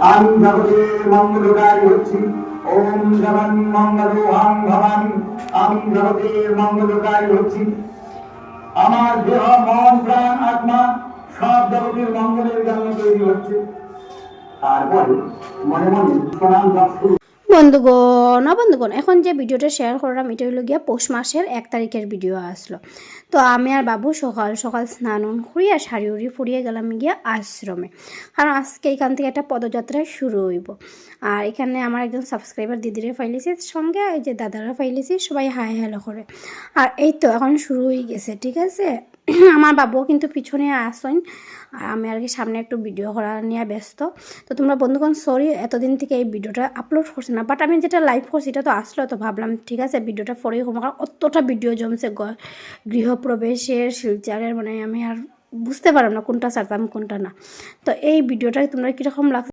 আমি জগতের মঙ্গলকারী হচ্ছি। ওম জগন মঙ্গলোহাং ভবামি। আমি জগতের মঙ্গলকারী হচ্ছি। আমার দেহ মন প্রাণ আত্মা সব জগতের মঙ্গলের জন্য তৈরি হচ্ছে। তারপরে মনে মনে প্রণাম জপ শুরু। বন্ধুগণ এখন যে ভিডিওটা শেয়ার করলাম এটা হলো গিয়া পৌষ মাসের 1 তারিখের ভিডিও আসলো। তো আমি আর বাবু সকাল সকাল স্নান করিয়া শাড়ি উড়ি ফুরিয়ে গেলাম গিয়া আশ্রমে, কারণ আজকে এখান থেকে একটা পদযাত্রা শুরু হইব। আর এখানে আমার একজন সাবস্ক্রাইবার দিদিরে ফাইলেছি, সঙ্গে এই যে দাদারা ফাইলেছি, সবাই হাই হ্যালো করে। আর এই তো এখন শুরু হয়ে গেছে, ঠিক আছে। আমার বাবুও কিন্তু পিছনে আসেন, আর আমি আর কি সামনে একটু ভিডিও করা নিয়ে ব্যস্ত। তো তোমরা বন্ধুগণ সরি এতদিন থেকে এই ভিডিওটা আপলোড করছি না, বাট আমি যেটা লাইভ করছি এটা তো আসলো, তো ভাবলাম ঠিক আছে ভিডিওটা পরেই হবো, কারণ অতটা ভিডিও জমছে গৃহপ্রবেশের শিলচারের, মানে আমি আর বুঝতে পারলাম না কোনটা ছাড়তাম কোনটা না। তো এই ভিডিওটা তোমরা কীরকম লাগছে